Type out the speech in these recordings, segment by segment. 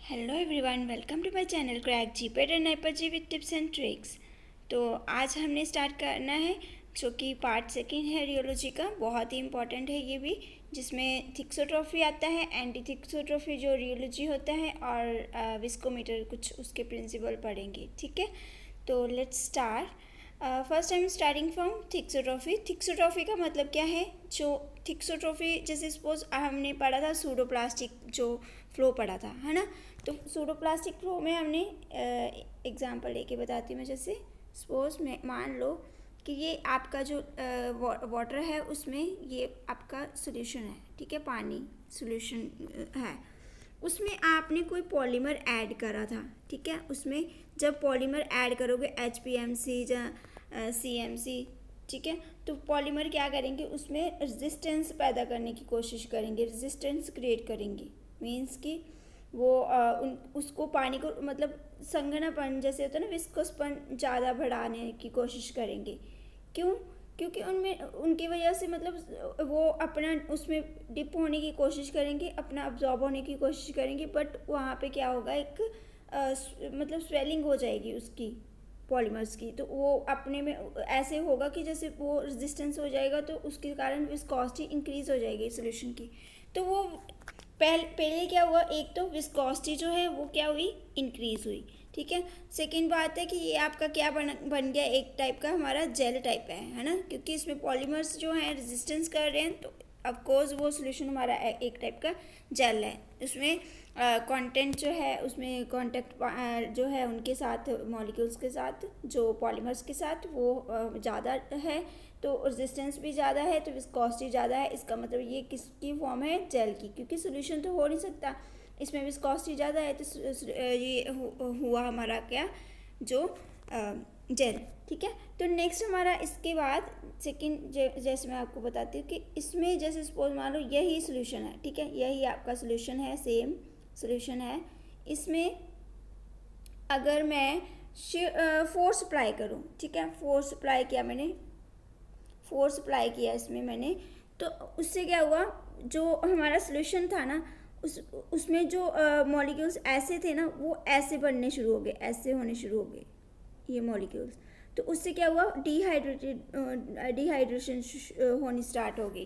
Hello everyone, welcome to my channel crack GPAT and हाइपरजी with tips and tricks. तो आज हमने start करना है जो कि पार्ट सेकंड है रियोलॉजी का। बहुत ही इंपॉर्टेंट है ये भी, जिसमें थिक्सोट्रॉफी आता है, एंटी थिक्सोट्रॉफी जो रियोलॉजी होता है, और विस्कोमीटर कुछ उसके प्रिंसिपल पढ़ेंगे। ठीक है, तो let's start. First I am starting from thixotropy. Thixotropy का मतलब क्या है? जो थिक्सोट्रॉफी, जैसे सपोज हमने पढ़ा था सूडोप्लास्टिक जो फ्लो पढ़ा था, है ना। तो सूडोप्लास्टिक फ्लो में हमने एग्जांपल लेके बताती हूँ मैं। जैसे सपोज में मान लो कि ये आपका जो वाटर है उसमें ये आपका सोल्यूशन है, ठीक है, पानी सोल्यूशन है। उसमें आपने कोई पॉलीमर ऐड करा था, ठीक है। उसमें जब पॉलीमर ऐड करोगे HPMC या CMC, ठीक है, तो पॉलीमर क्या करेंगे, उसमें रेजिस्टेंस पैदा करने की कोशिश करेंगे, रेजिस्टेंस क्रिएट करेंगे। मीन्स कि वो उसको पानी को मतलब संघनापन जैसे होता है ना, विस्कोसपन ज़्यादा बढ़ाने की कोशिश करेंगे। क्यों? क्योंकि उनमें उनकी वजह से मतलब वो अपना उसमें डिप होने की कोशिश करेंगे, अपना अब्जॉर्ब होने की कोशिश करेंगे, बट वहाँ पे क्या होगा, एक मतलब स्वेलिंग हो जाएगी उसकी पॉलीमर्स की। तो वो अपने में ऐसे होगा कि जैसे वो रेजिस्टेंस हो जाएगा, तो उसके कारण विस्कोसिटी इंक्रीज हो जाएगी सोल्यूशन की। तो वो पहले क्या हुआ, एक तो विस्कोसिटी जो है वो क्या हुई, इंक्रीज हुई, ठीक है। सेकेंड बात है कि ये आपका क्या बन गया, एक टाइप का हमारा जेल टाइप है ना, क्योंकि इसमें पॉलीमर्स जो हैं रेजिस्टेंस कर रहे हैं, तो ऑफकोर्स वो सोल्यूशन हमारा एक टाइप का जेल है। उसमें कंटेंट जो है, उसमें कांटेक्ट जो है उनके साथ, मॉलिक्यूल्स के साथ, जो पॉलीमर्स के साथ, वो ज़्यादा है, तो रेजिस्टेंस भी ज़्यादा है, तो विस्कोसिटी ज़्यादा है। इसका मतलब ये किसकी फॉर्म है, जेल की, क्योंकि सोल्यूशन तो हो नहीं सकता, इसमें विस्कोसिटी ज़्यादा है, तो ये हुआ हमारा क्या, जो जेल, ठीक है। तो नेक्स्ट हमारा इसके बाद सेकंड, जैसे मैं आपको बताती हूँ कि इसमें जैसे सपोज मान लो यही सोल्यूशन है, ठीक है, यही आपका सोल्यूशन है, सेम सोल्यूशन है। इसमें अगर मैं फोर्स अप्लाई करूँ, ठीक है, फोर्स अप्लाई किया मैंने, फोर्स अप्लाई किया इसमें मैंने, तो उससे क्या हुआ, जो हमारा सोल्यूशन था ना, उसमें जो मॉलिक्यूल्स ऐसे थे ना, वो ऐसे बनने शुरू हो गए, ऐसे होने शुरू हो गए ये मॉलिक्यूल्स। तो उससे क्या हुआ, डिहाइड्रेशन होनी स्टार्ट हो गई।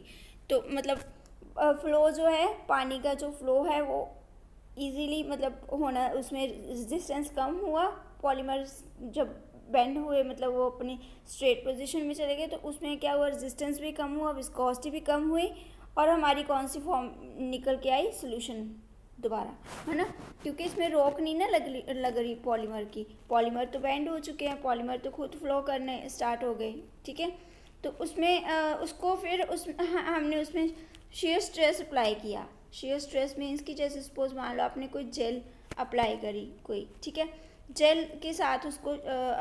तो मतलब फ्लो जो है, पानी का जो फ्लो है वो इजीली मतलब होना, उसमें रेजिस्टेंस कम हुआ, पॉलीमर्स जब बेंड हुए, मतलब वो अपनी स्ट्रेट पोजीशन में चले गए, तो उसमें क्या हुआ, रेजिस्टेंस भी कम हुआ, विस्कोसिटी भी कम हुई, और हमारी कौन सी फॉर्म निकल के आई, सोल्यूशन दोबारा, है ना। क्योंकि इसमें रोक नहीं ना लग रही पॉलीमर की, पॉलीमर तो बेंड हो चुके हैं, पॉलीमर तो खुद फ्लो करने स्टार्ट हो गए, ठीक है। तो उसमें उसको फिर हमने उसमें शेयर स्ट्रेस अप्लाई किया। शेयर स्ट्रेस मीन्स कि जैसे सपोज मान लो आपने कोई जेल अप्लाई करी कोई, ठीक है, जेल के साथ उसको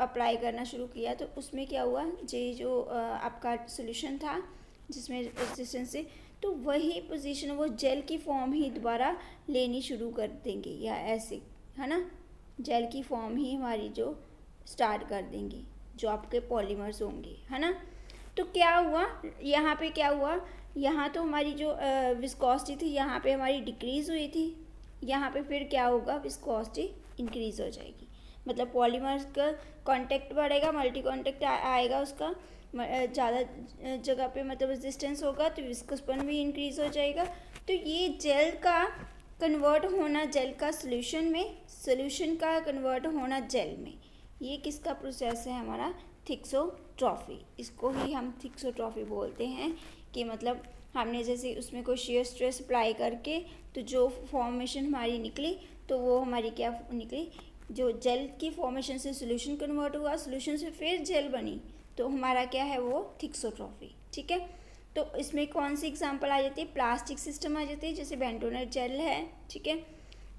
अप्लाई करना शुरू किया, तो उसमें क्या हुआ, जो आपका सोल्यूशन था जिसमें रेजिस्टेंस से, तो वही पोजीशन, वो जेल की फॉर्म ही दोबारा लेनी शुरू कर देंगे, या ऐसे, है ना, जेल की फॉर्म ही हमारी जो स्टार्ट कर देंगे, जो आपके पॉलीमर्स होंगे, है ना। तो क्या हुआ यहाँ पे, क्या हुआ यहाँ, तो हमारी जो विस्कोसिटी थी यहाँ पे हमारी डिक्रीज़ हुई थी, यहाँ पे फिर क्या होगा, विस्कोसिटी इंक्रीज़ हो जाएगी, मतलब पॉलीमर्स का कांटेक्ट बढ़ेगा, मल्टी कांटेक्ट आएगा उसका ज़्यादा जगह पे, मतलब रेजिस्टेंस होगा, तो विस्कोसपन भी इंक्रीज़ हो जाएगा। तो ये जेल का कन्वर्ट होना, जेल का सोल्यूशन में, सोल्यूशन का कन्वर्ट होना जेल में, ये किसका प्रोसेस है, हमारा थिक्सोट्रॉफी। इसको ही हम थिक्सोट्रॉफी बोलते हैं, कि मतलब हमने जैसे उसमें कोई शेयर स्ट्रेस अप्लाई करके, तो जो फॉर्मेशन हमारी निकली, तो वो हमारी क्या निकली, जो जेल की फॉर्मेशन से सोल्यूशन कन्वर्ट हुआ, सोल्यूशन से फिर जेल बनी, तो हमारा क्या है, वो थिक्सोट्रॉफी, ठीक है। तो इसमें कौन सी एग्जांपल आ जाती है, प्लास्टिक सिस्टम आ जाती है, जैसे बेंटोनेट जेल है, ठीक है,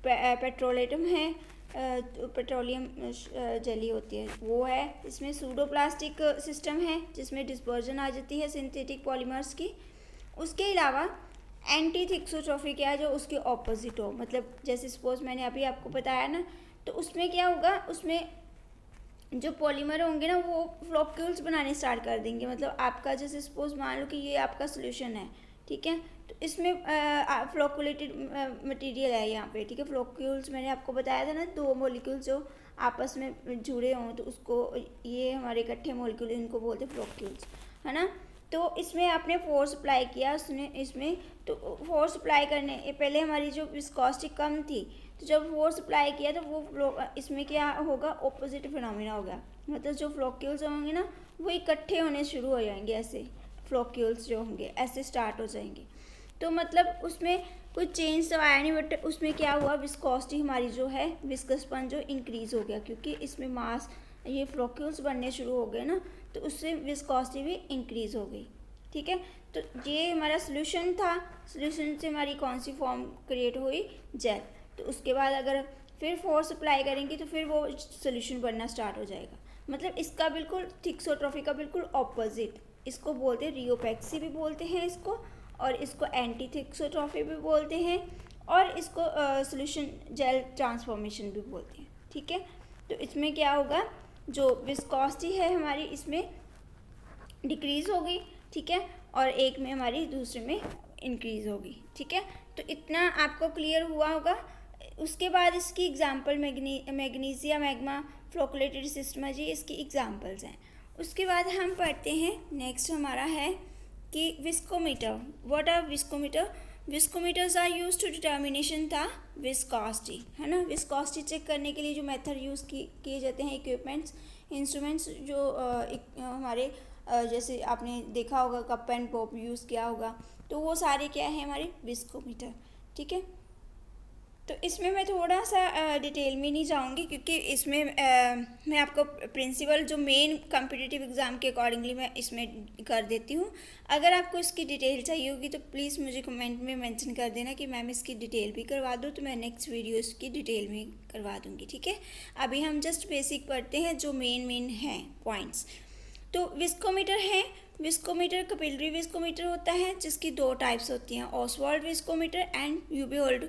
पेट्रोलेटम है, पेट्रोलियम जेली होती है वो है। इसमें सूडोप्लास्टिक सिस्टम है, जिसमें डिस्पर्जन आ जाती है सिंथेटिक पॉलीमर्स की। उसके अलावा एंटी थिक्सोट्रॉफी क्या है, जो उसके ऑपोजिट हो, मतलब जैसे सपोज मैंने अभी आपको बताया ना, तो उसमें क्या होगा, उसमें जो पॉलीमर होंगे ना, वो फ्लोक्यूल्स बनाने स्टार्ट कर देंगे। मतलब आपका जैसे सपोज मान लो कि ये आपका सोल्यूशन है, ठीक है, तो इसमें फ्लोकुलेटेड मटेरियल है यहाँ पे, ठीक है। फ्लोक्यूल्स मैंने आपको बताया था ना, दो मॉलिक्यूल्स जो आपस में जुड़े हों तो उसको, ये हमारे इकट्ठे मॉलिक्यूल, इनको बोलते हैं फ्लोक्यूल्स, है ना। तो इसमें आपने फोर्स अप्लाई किया उसने इसमें, तो फोर्स अप्लाई करने पहले हमारी जो विस्कोसिटी कम थी, तो जब फोर्स अप्लाई किया तो वो इसमें क्या होगा, ऑपोजिट फिनोमिना होगा। मतलब जो फ्लोक्यूल्स होंगे ना वो इकट्ठे होने शुरू हो जाएंगे, ऐसे फ्लोक्यूल्स जो होंगे ऐसे स्टार्ट हो जाएंगे। तो मतलब उसमें कोई चेंज तो आया नहीं, बट उसमें क्या हुआ, विस्कोसिटी हमारी जो है, विस्कसपन जो इंक्रीज़ हो गया, क्योंकि इसमें मास, ये फ्लोक्यूल्स बनने शुरू हो गए ना, तो उससे विस्कोसिटी भी इंक्रीज़ हो गई, ठीक है। तो ये हमारा सोल्यूशन था। सोल्यूशन से हमारी कौन सी फॉर्म क्रिएट हुई, जेल। तो उसके बाद अगर फिर फोर्स अप्लाई करेंगे तो फिर वो सोल्यूशन बनना स्टार्ट हो जाएगा। मतलब इसका बिल्कुल थिक्सोट्रॉफी का बिल्कुल ऑपोजिट, इसको बोलते हैं रियोपैक्सी भी बोलते हैं इसको, और इसको एंटी थिक्सोट्रॉफी भी बोलते हैं, और इसको सोल्यूशन जेल ट्रांसफॉर्मेशन भी बोलते हैं, ठीक है। तो इसमें क्या होगा, जो विस्कोसिटी है हमारी इसमें डिक्रीज़ होगी, ठीक है, और एक में हमारी दूसरे में इंक्रीज़ होगी, ठीक है। तो इतना आपको क्लियर हुआ होगा। उसके बाद इसकी example magnesia magma flocculated system जी, इसकी एग्जांपल्स हैं। उसके बाद हम पढ़ते हैं, नेक्स्ट हमारा है कि viscometer. What are viscometer? Viscometers are use to determination था विस्कोसिटी, है ना। विस्कोसिटी चेक करने के लिए जो मेथड यूज़ किए जाते हैं, इक्विपमेंट्स, इंस्ट्रूमेंट्स जो हमारे जैसे आपने देखा होगा कप एंड पॉप यूज़ किया होगा, तो वो सारे क्या है हमारे विस्कोमीटर, ठीक है। तो इसमें मैं थोड़ा सा डिटेल में नहीं जाऊंगी, क्योंकि इसमें मैं आपको प्रिंसिपल जो मेन कॉम्पिटिटिव एग्ज़ाम के अकॉर्डिंगली मैं इसमें कर देती हूँ। अगर आपको इसकी डिटेल चाहिए होगी तो प्लीज़ मुझे कमेंट में मेंशन कर देना कि मैम इसकी डिटेल भी करवा दो, तो मैं नेक्स्ट वीडियो इसकी डिटेल में करवा दूँगी, ठीक है। अभी हम जस्ट बेसिक पढ़ते हैं जो मेन हैं पॉइंट्स। तो विस्कोमीटर है, विस्कोमीटर कैपिलरी विस्कोमीटर होता है, जिसकी दो टाइप्स होती हैं, ऑसवाल्ड विस्कोमीटर एंड यूबेहोल्ड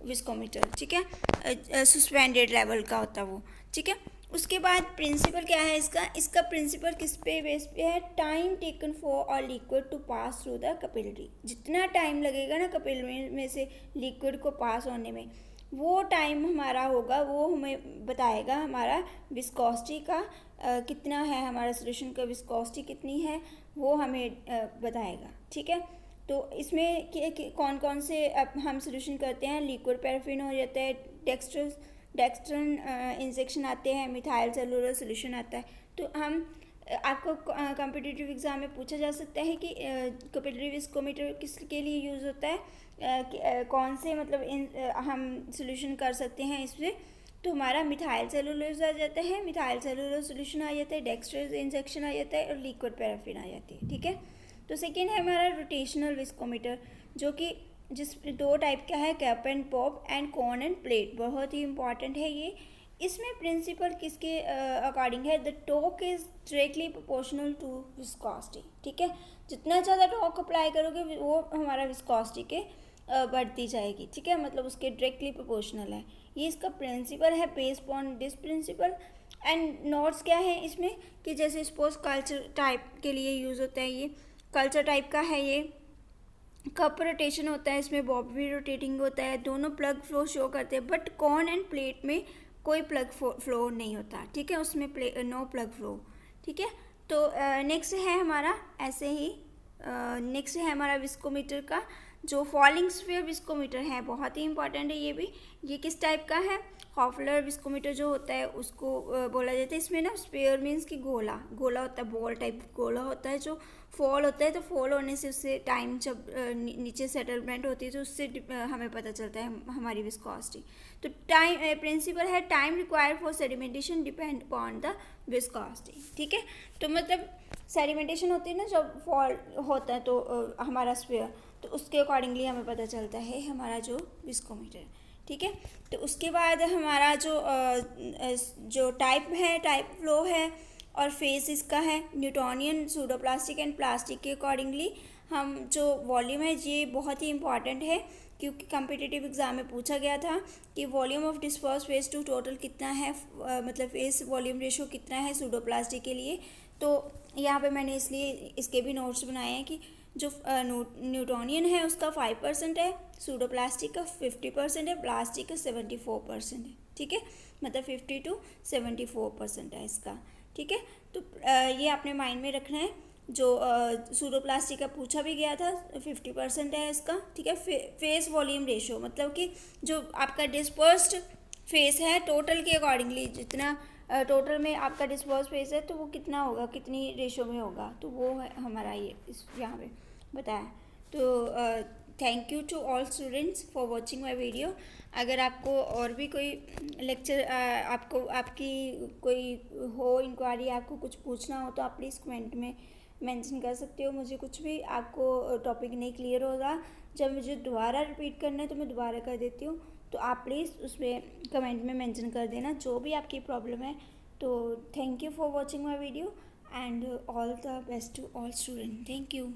विस्कोमीटर, ठीक है। सस्पेंडेड लेवल का होता है वो, ठीक है। उसके बाद प्रिंसिपल क्या है इसका प्रिंसिपल किस पे बेस पे है, time taken for a liquid to pass through the capillary. जितना टाइम लगेगा ना कैपिलरी में से लिक्विड को पास होने में, वो टाइम हमारा होगा, वो हमें बताएगा हमारा विस्कोसिटी का कितना है, हमारा सोल्यूशन का विस्कोसिटी कितनी है वो हमें बताएगा, ठीक है। तो इसमें कौन कौन से हम सोल्यूशन करते हैं, लिक्विड पैराफिन हो जाता है, डेक्स्ट्रन इंजेक्शन आते हैं, मिथाइल सेलुलर सोल्यूशन आता है। तो हम आपको कॉम्पिटिटिव एग्ज़ाम में पूछा जा सकता है कि कैपिलरी विस्कोमीटर किसके लिए यूज़ होता है, कौन से मतलब हम सोल्यूशन कर सकते हैं इसमें। तो हमारा मिथाइल सेलुलोज आ जाता है, मिथाइल सेलुलोज सोल्यूशन आ जाता है, डेक्स्ट्रस इंजेक्शन आ जाता है, और लिक्विड पैराफिन आ जाती है, ठीक है। तो सेकेंड है हमारा रोटेशनल विस्कोमीटर, जो कि जिस दो टाइप का है, cup and bob and cone and plate. बहुत ही इंपॉर्टेंट है ये। इसमें प्रिंसिपल किसके अकॉर्डिंग है, the torque is directly proportional to viscosity, ठीक है। जितना ज़्यादा टॉर्क अप्लाई करोगे वो हमारा विस्कोसिटी के बढ़ती जाएगी, ठीक है, मतलब उसके डायरेक्टली प्रोपोर्शनल है। ये इसका प्रिंसिपल है, based on this principle. And notes क्या है इसमें कि जैसे सपोज कल्चर टाइप के लिए यूज़ होता है, ये कल्चर टाइप का है, ये कप रोटेशन होता है, इसमें बॉब भी रोटेटिंग होता है, दोनों प्लग फ्लो शो करते हैं, बट कॉन एंड प्लेट में कोई प्लग फ्लो नहीं होता, ठीक है, उसमें नो प्लग फ्लो, ठीक है। तो नेक्स्ट है हमारा ऐसे ही नेक्स्ट है हमारा विस्कोमीटर का जो फॉलिंग स्फीयर विस्कोमीटर है, बहुत ही इंपॉर्टेंट है ये भी। ये किस टाइप का है, हॉफलर विस्कोमीटर जो होता है उसको बोला जाता है। इसमें ना स्फीयर मीन्स कि गोला होता है, बॉल टाइप गोला होता है जो फॉल होता है, तो फॉल होने से उससे टाइम जब नीचे सेटलमेंट होती है तो उससे हमें पता चलता है हमारी विस्कोसिटी। तो टाइम प्रिंसिपल है, time required for sedimentation depend upon the viscosity, ठीक है। तो मतलब सेडिमेंटेशन होती है ना जब फॉल होता है तो हमारा स्फीयर, तो उसके अकॉर्डिंगली हमें पता चलता है हमारा जो विस्कोमीटर, ठीक है। तो उसके बाद हमारा जो टाइप है, टाइप फ्लो है, और फेस इसका है न्यूटोनियन, सूडोप्लास्टिक एंड प्लास्टिक के अकॉर्डिंगली। हम जो वॉल्यूम है ये बहुत ही इंपॉर्टेंट है, क्योंकि कॉम्पिटिटिव एग्जाम में पूछा गया था कि volume of disperse phase to total कितना है, मतलब फेस वॉल्यूम रेशो कितना है सूडोप्लास्टिक के लिए। तो यहाँ पे मैंने इसलिए इसके भी नोट्स बनाए हैं कि जो न्यूटोनियन है उसका 5% है, सूडोप्लास्टिक का 50% है, प्लास्टिक का 74% है। ठीक है, मतलब 50 to 74% है इसका। ठीक है, तो ये आपने माइंड में रखना है। जो सूडोप्लास्टिक का पूछा भी गया था, 50% है इसका। ठीक है, फेस वॉल्यूम रेशो, मतलब कि जो आपका डिस्पर्स्ड फेस है टोटल के अकॉर्डिंगली, जितना टोटल में आपका डिस्पर्स फेस है तो वो कितना होगा, कितनी रेशो में होगा, तो वो है हमारा ये इस यहाँ पे बताया। तो thank you to all students for watching my video. अगर आपको और भी कोई लेक्चर आपकी कोई हो इंक्वायरी, आपको कुछ पूछना हो तो आप प्लीज़ कमेंट में मेंशन कर सकते हो। मुझे कुछ भी आपको टॉपिक नहीं क्लियर होगा, जब मुझे दोबारा रिपीट करना है तो मैं दोबारा कर देती हूँ, तो आप प्लीज़ उसमें कमेंट में मेंशन कर देना जो भी आपकी प्रॉब्लम है। तो thank you for watching my video and all the best to all student. Thank you.